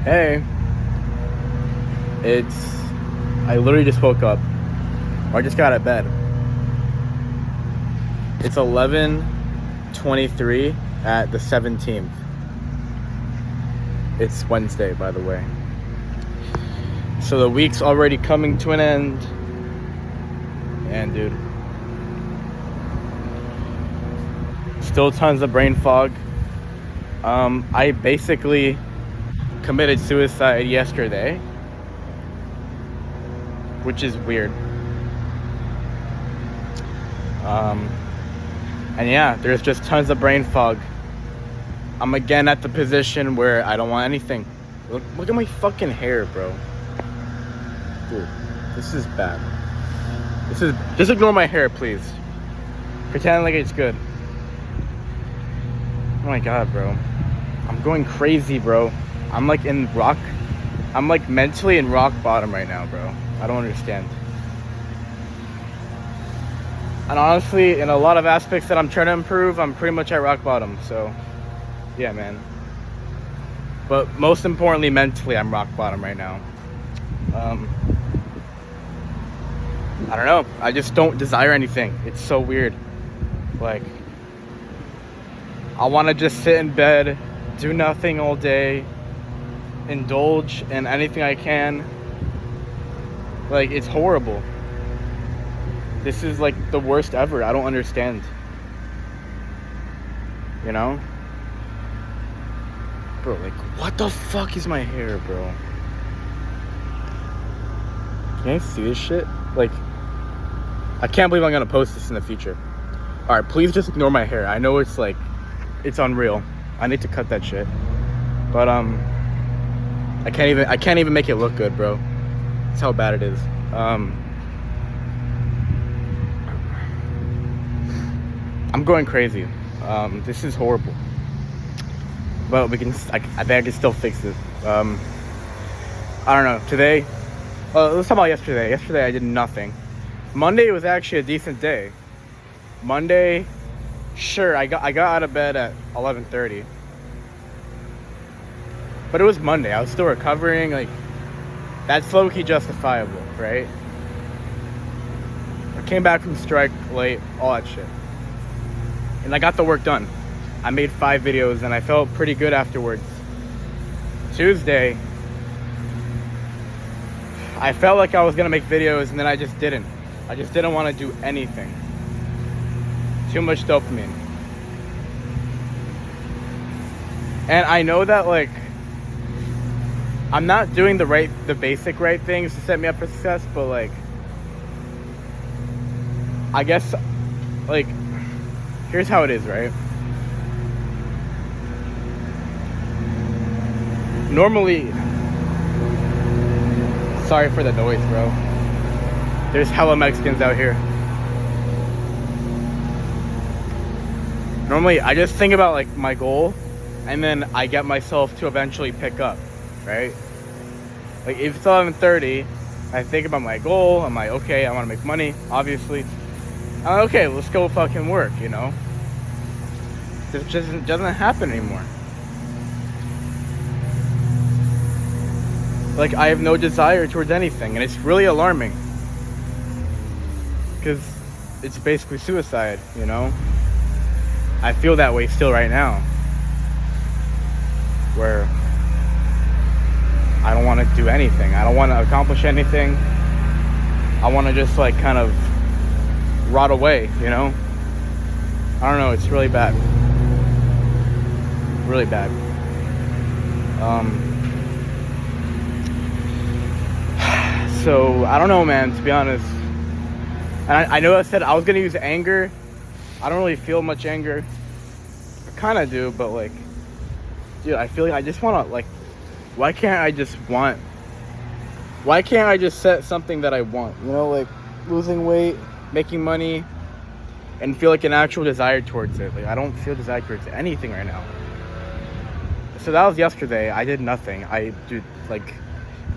Hey, I literally just woke up. Or I just got out of bed. It's 11:23 at the 17th. It's Wednesday, by the way. So the week's already coming to an end. And dude, still tons of brain fog. I basically committed suicide yesterday, which is weird. And yeah, there's just tons of brain fog. I'm again at the position where I don't want anything. Look at my fucking hair, bro. Dude, this is bad. Just ignore my hair, please. Pretend like it's good. Oh my god, bro. I'm going crazy, bro. I'm like mentally in rock bottom right now, bro. I don't understand. And honestly, in a lot of aspects that I'm trying to improve, I'm pretty much at rock bottom. So, yeah, man. But most importantly, mentally, I'm rock bottom right now. I don't know. I just don't desire anything. It's so weird. Like, I want to just sit in bed, do nothing all day, indulge in anything I can. Like, it's horrible. This is like the worst ever. I don't understand. You know? Bro, like, what the fuck is my hair, bro? Can you see this shit? Like, I can't believe I'm gonna post this in the future. Alright, please just ignore my hair. I know it's like, it's unreal. I need to cut that shit. But, I can't even make it look good, bro. That's how bad it is. I'm going crazy. This is horrible. But I think I can still fix it. I don't know. Today, let's talk about yesterday. Yesterday I did nothing. Monday was actually a decent day. Monday, sure, I got out of bed at 11:30. But it was Monday. I was still recovering. Like, that's low-key justifiable, right? I came back from strike late, all that shit. And I got the work done. I made 5 videos and I felt pretty good afterwards. Tuesday, I felt like I was gonna make videos and then I just didn't. I just didn't want to do anything. Too much dopamine. And I know that, like, I'm not doing the basic right things to set me up for success, but like, I guess, like, here's how it is, right? Normally, sorry for the noise, bro. There's hella Mexicans out here. Normally, I just think about like my goal, and then I get myself to eventually pick up, right? Like, if it's 11:30, I think about my goal. I'm like, okay, I want to make money, obviously. I'm like, okay, let's go fucking work, you know? This just doesn't happen anymore. Like, I have no desire towards anything, and it's really alarming. Because it's basically suicide, you know? I feel that way still right now. Where I don't want to do anything. I don't want to accomplish anything. I want to just, like, kind of rot away, you know? I don't know, it's really bad. Really bad. So, I don't know, man, to be honest. And I know I said I was going to use anger. I don't really feel much anger. I kind of do, but, like, dude, I feel like I just want to, like, why can't I just set something that I want? You know, like, losing weight, making money, and feel like an actual desire towards it. Like, I don't feel desire towards anything right now. So that was yesterday. I did nothing. This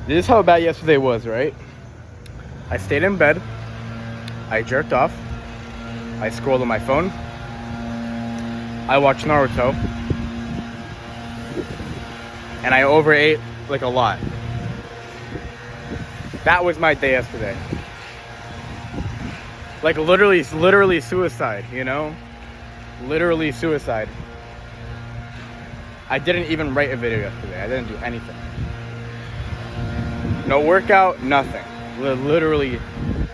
is how bad yesterday was, right? I stayed in bed. I jerked off. I scrolled on my phone. I watched Naruto. And I overate like a lot. That was my day yesterday. Like literally suicide, you know? Literally suicide. I didn't even write a video yesterday. I didn't do anything. No workout, nothing. Literally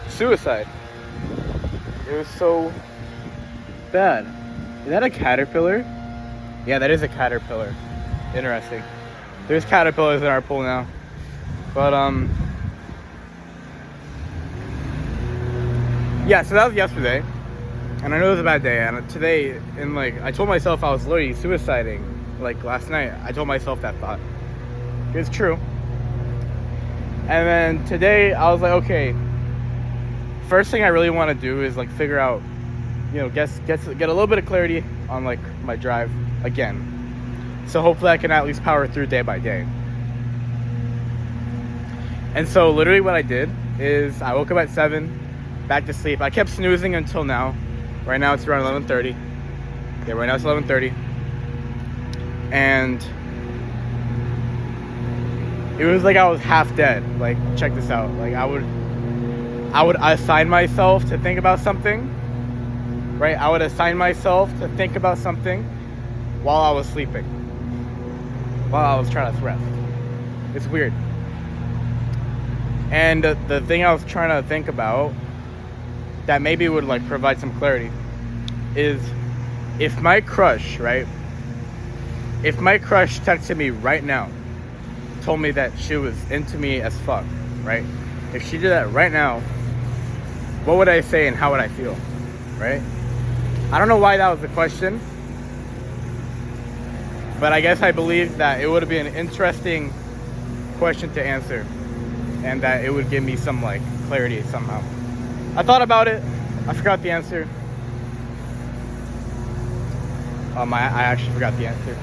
suicide. It was so bad. Is that a caterpillar? Yeah, that is a caterpillar. Interesting. There's caterpillars in our pool now. But yeah, so that was yesterday. And I know it was a bad day. And today, I told myself I was literally suiciding. Like last night, I told myself that thought. It's true. And then today, I was like, okay, first thing I really want to do is like figure out, get a little bit of clarity on like my drive again. So hopefully I can at least power through day by day. And so literally what I did is I woke up at 7, back to sleep. I kept snoozing until now. Right now it's around 11:30. Yeah, right now it's 11:30. And it was like I was half dead. Like, check this out. Like I would assign myself to think about something. Right? I would assign myself to think about something while I was sleeping. While I was trying to rest. It's weird. And the thing I was trying to think about that maybe would like provide some clarity is if my crush, right? If my crush texted me right now, told me that she was into me as fuck, right? If she did that right now, what would I say and how would I feel, right? I don't know why that was the question, but I guess I believe that it would be an interesting question to answer and that it would give me some like clarity somehow. I thought about it. I forgot the answer. I actually forgot the answer.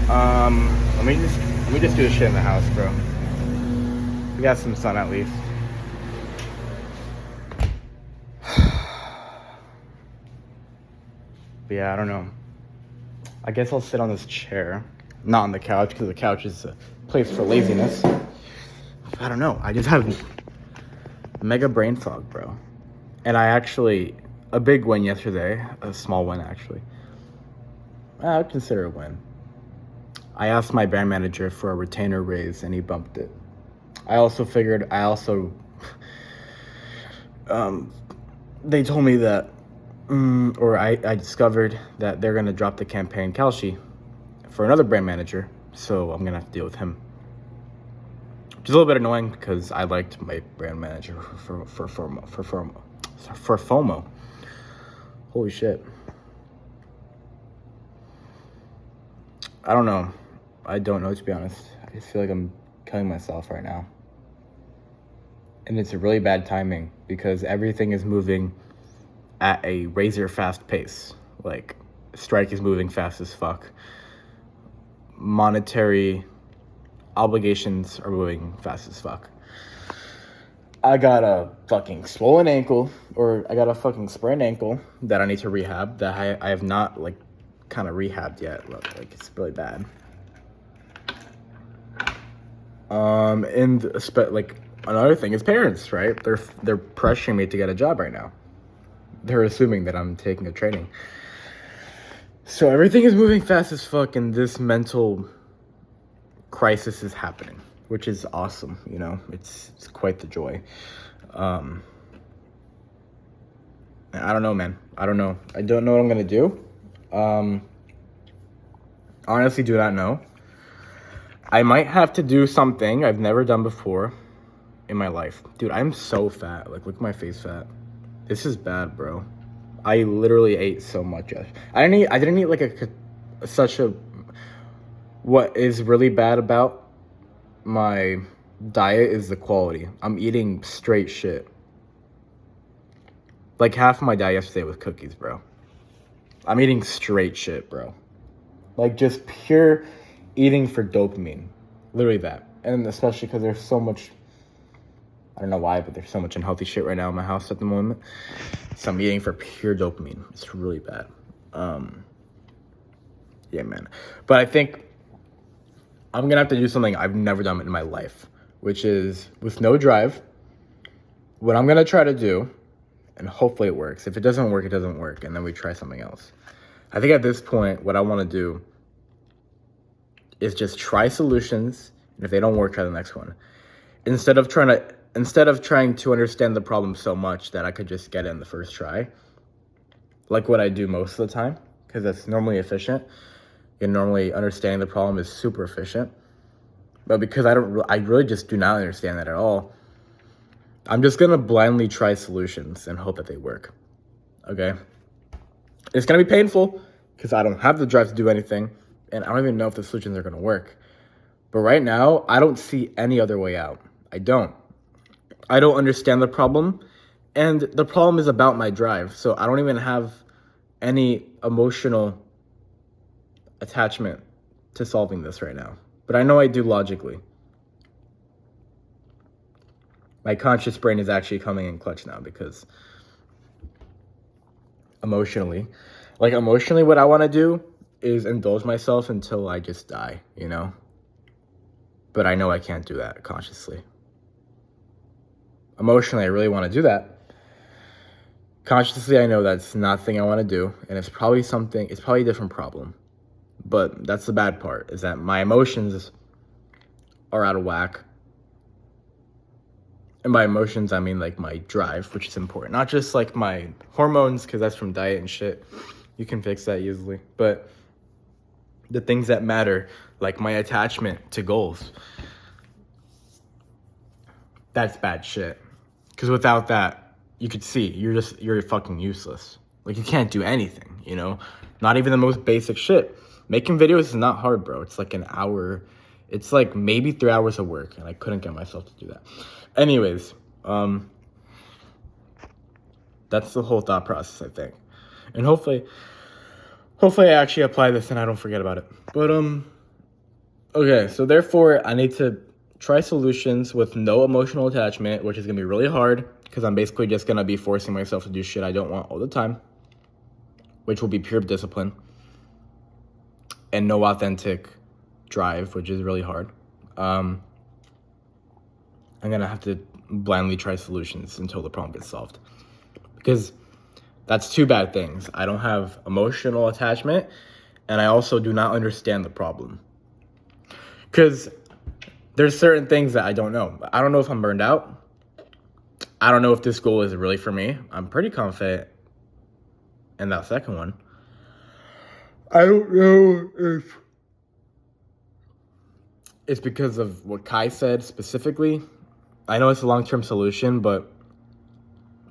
Let me just do this shit in the house, bro. We got some sun at least. But yeah, I don't know. I guess I'll sit on this chair, not on the couch, because the couch is a place for laziness. I don't know. I just have mega brain fog, bro. And a big win yesterday, a small win actually. I would consider a win. I asked my brand manager for a retainer raise and he bumped it. They told me that, I discovered that they're going to drop the campaign Kalshi for another brand manager. So I'm going to have to deal with him. Which is a little bit annoying because I liked my brand manager for FOMO. Holy shit. I don't know. I don't know, to be honest. I just feel like I'm killing myself right now. And it's a really bad timing because everything is moving at a razor fast pace. Like, strike is moving fast as fuck. Monetary obligations are moving fast as fuck. I got a fucking swollen ankle, or I got a fucking sprained ankle that I need to rehab that I have not, like, kind of rehabbed yet. Like, it's really bad. And like another thing is parents, right? They're pressuring me to get a job right now. They're assuming that I'm taking a training. So everything is moving fast as fuck, and this mental crisis is happening, which is awesome. You know, it's quite the joy. I don't know, man. I don't know. I don't know what I'm gonna do. Honestly, do not know. I might have to do something I've never done before in my life. Dude, I'm so fat. Like, look at my face fat. This is bad, bro. I literally ate so much. I didn't eat like what is really bad about my diet is the quality. I'm eating straight shit. Like half of my diet yesterday was cookies, bro. I'm eating straight shit, bro. Like just pure eating for dopamine. Literally that. And especially because there's so much, I don't know why, but there's so much unhealthy shit right now in my house at the moment. So I'm eating for pure dopamine. It's really bad. Yeah, man. But I think I'm gonna have to do something I've never done in my life, which is with no drive. What I'm gonna try to do, and hopefully it works. If it doesn't work, it doesn't work, and then we try something else. I think at this point, what I want to do is just try solutions, and if they don't work, try the next one. Instead of trying to understand the problem so much that I could just get it in the first try, like what I do most of the time, because that's normally efficient. And normally understanding the problem is super efficient. But because I really just do not understand that at all, I'm just gonna blindly try solutions and hope that they work. Okay? It's gonna be painful because I don't have the drive to do anything, and I don't even know if the solutions are gonna work. But right now, I don't see any other way out. I don't understand the problem, and the problem is about my drive. So I don't even have any emotional attachment to solving this right now. But I know I do logically. My conscious brain is actually coming in clutch now because emotionally, what I want to do is indulge myself until I just die, you know? But I know I can't do that consciously. Emotionally, I really want to do that. Consciously, I know that's not the thing I want to do, and it's probably a different problem. But that's the bad part, is that my emotions are out of whack. And by emotions, I mean like my drive, which is important. Not just like my hormones, because that's from diet and shit. You can fix that easily. But the things that matter, like my attachment to goals, that's bad shit. Because without that, you could see, you're fucking useless. Like, you can't do anything, you know? Not even the most basic shit. Making videos is not hard, bro. It's like an hour. It's like maybe 3 hours of work, and I couldn't get myself to do that. Anyways, that's the whole thought process, I think. And hopefully I actually apply this and I don't forget about it. But, okay, so therefore, I need to try solutions with no emotional attachment, which is going to be really hard, because I'm basically just going to be forcing myself to do shit I don't want all the time, which will be pure discipline. And no authentic drive, which is really hard. I'm going to have to blindly try solutions until the problem gets solved. Because that's two bad things. I don't have emotional attachment, and I also do not understand the problem. Because there's certain things that I don't know. I don't know if I'm burned out. I don't know if this goal is really for me. I'm pretty confident in that second one. I don't know if it's because of what Kai said specifically. I know it's a long-term solution, but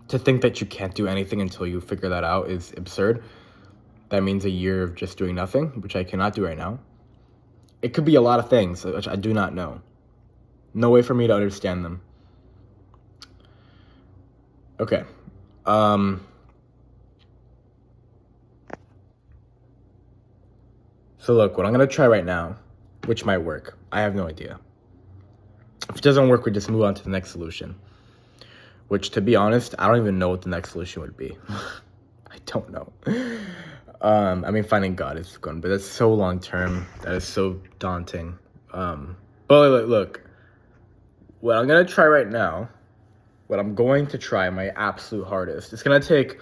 to think that you can't do anything until you figure that out is absurd. That means a year of just doing nothing, which I cannot do right now. It could be a lot of things, which I do not know. No way for me to understand them. Okay. So look, what I'm going to try right now, which might work, I have no idea. If it doesn't work, we just move on to the next solution. Which, to be honest, I don't even know what the next solution would be. I don't know. I mean, finding God is good, but that's so long term. That is so daunting. But look, what I'm going to try right now, what I'm going to try my absolute hardest, it's going to take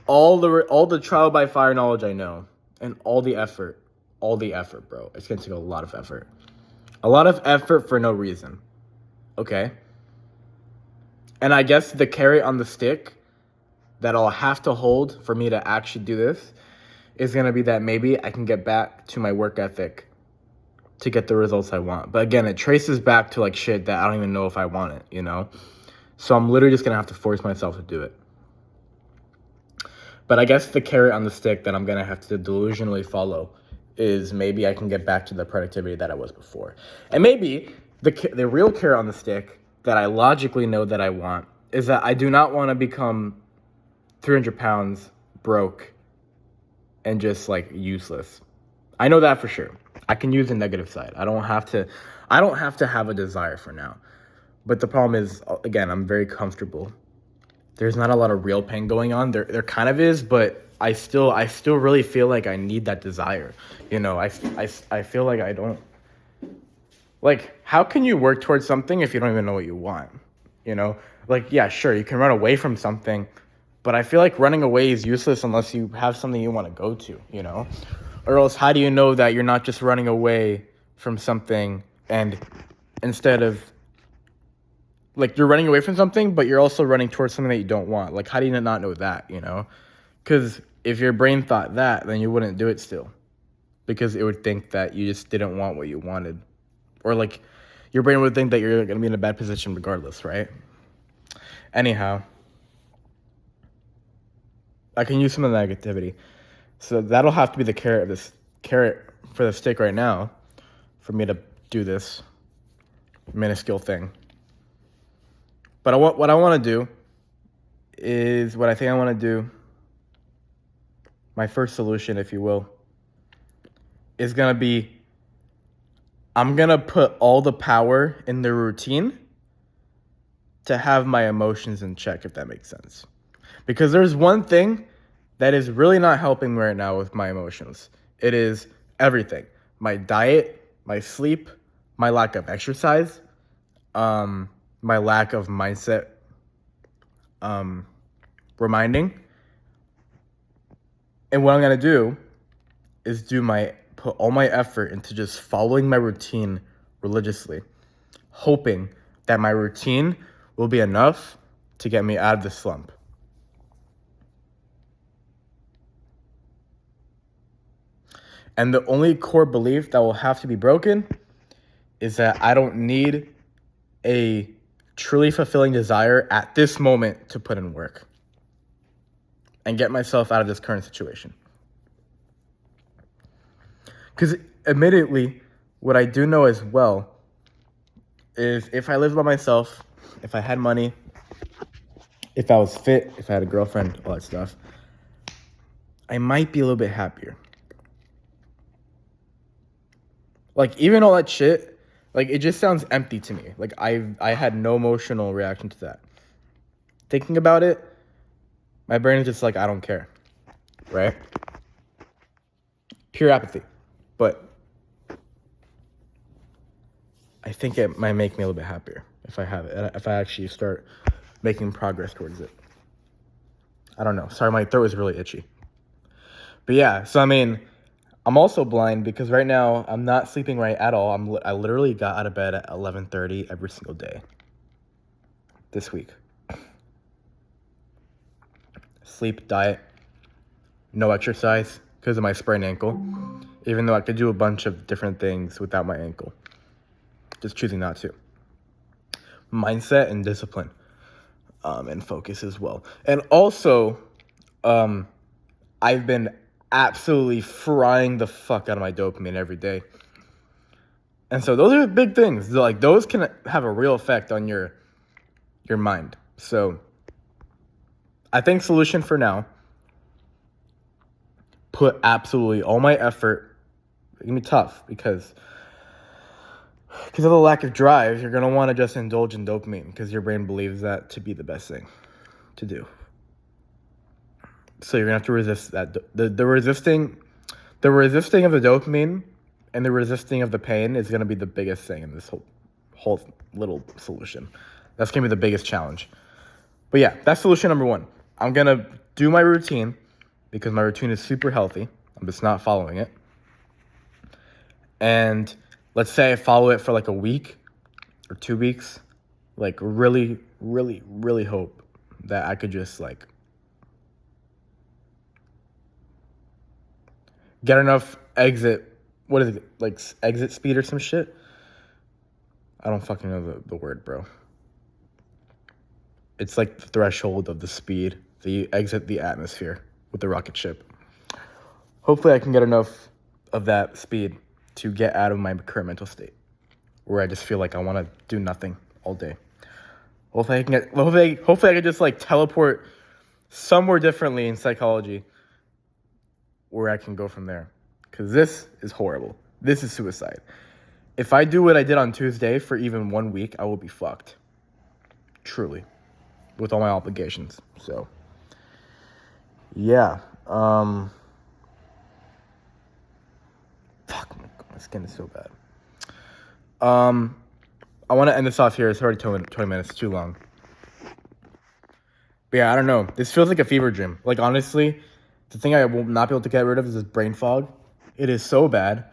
all the trial by fire knowledge I know and all the effort, bro. It's going to take a lot of effort. A lot of effort for no reason. Okay? And I guess the carrot on the stick that I'll have to hold for me to actually do this is going to be that maybe I can get back to my work ethic to get the results I want. But again, it traces back to like shit that I don't even know if I want it, you know? So I'm literally just going to have to force myself to do it. But I guess the carrot on the stick that I'm going to have to delusionally follow is maybe I can get back to the productivity that I was before. And maybe the real carrot on the stick that I logically know that I want is that I do not want to become 300 pounds broke and just like useless. I know that for sure. I can use the negative side. I don't have to have a desire for now. But the problem is, again, I'm very comfortable. There's not a lot of real pain going on. There kind of is, but I still really feel like I need that desire. I feel like I don't, like, how can you work towards something if you don't even know what you want? Like, yeah, sure, you can run away from something, but I feel like running away is useless unless you have something you want to go to. Or else, how do you know that you're not just running away from something, and instead of, like, you're running away from something, but you're also running towards something that you don't want? Like, how do you not know that, Because if your brain thought that, then you wouldn't do it still, because it would think that you just didn't want what you wanted. Or, like, your brain would think that you're going to be in a bad position regardless, right? Anyhow, I can use some of the negativity. So that'll have to be the carrot for the stick right now for me to do this minuscule thing. But what I want to do is what I think I want to do. My first solution, if you will, is going to be, I'm going to put all the power in the routine to have my emotions in check, if that makes sense. Because there's one thing that is really not helping me right now with my emotions. It is everything. My diet, my sleep, my lack of exercise, my lack of mindset reminding. And what I'm going to do is put all my effort into just following my routine religiously, hoping that my routine will be enough to get me out of the slump. And the only core belief that will have to be broken is that I don't need a truly fulfilling desire at this moment to put in work and get myself out of this current situation. Because admittedly, what I do know as well is if I lived by myself, if I had money, if I was fit, if I had a girlfriend, all that stuff, I might be a little bit happier. Like, even all that shit, like, it just sounds empty to me. Like, I had no emotional reaction to that. Thinking about it, my brain is just like, I don't care, right? Pure apathy. But I think it might make me a little bit happier if I actually start making progress towards it. I don't know. Sorry, my throat is really itchy. But yeah, so I mean, I'm also blind because right now I'm not sleeping right at all. I literally got out of bed at 11:30 every single day this week. Sleep, diet, no exercise because of my sprained ankle, even though I could do a bunch of different things without my ankle. Just choosing not to. Mindset and discipline, and focus as well. And also, I've been absolutely frying the fuck out of my dopamine every day. And so those are big things. Like, those can have a real effect on your mind. So I think solution for now, put absolutely all my effort. It's gonna be tough because of the lack of drive, you're gonna want to just indulge in dopamine because your brain believes that to be the best thing to do. So you're gonna have to resist that. The resisting of the dopamine and the resisting of the pain is gonna be the biggest thing in this whole little solution. That's gonna be the biggest challenge. But yeah, that's solution number one. I'm gonna do my routine because my routine is super healthy. I'm just not following it. And let's say I follow it for like a week or 2 weeks. Like, really, really, really hope that I could just like get enough exit speed or some shit? I don't fucking know the word, bro. It's like the threshold of the speed that you exit the atmosphere with the rocket ship. Hopefully I can get enough of that speed to get out of my current mental state where I just feel like I want to do nothing all day. Hopefully I can just like teleport somewhere differently in psychology where I can go from there. Because this is horrible. This is suicide. If I do what I did on Tuesday for even 1 week, I will be fucked. Truly. With all my obligations. So, yeah. Fuck, my skin is so bad. I want to end this off here. It's already 20 minutes, too long. But yeah, I don't know. This feels like a fever dream. Like, honestly, the thing I will not be able to get rid of is this brain fog. It is so bad.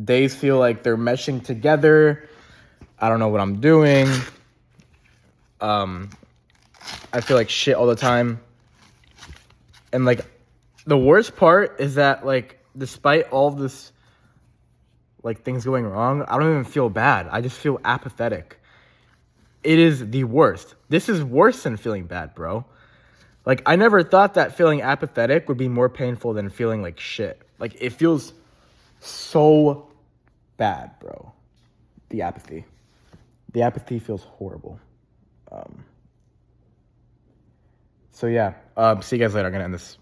Days feel like they're meshing together. I don't know what I'm doing. I feel like shit all the time. And, like, the worst part is that, like, despite all of this, like, things going wrong, I don't even feel bad. I just feel apathetic. It is the worst. This is worse than feeling bad, bro. Like, I never thought that feeling apathetic would be more painful than feeling like shit. Like, it feels so bad, bro. The apathy. The apathy feels horrible. So, yeah. See you guys later. I'm going to end this.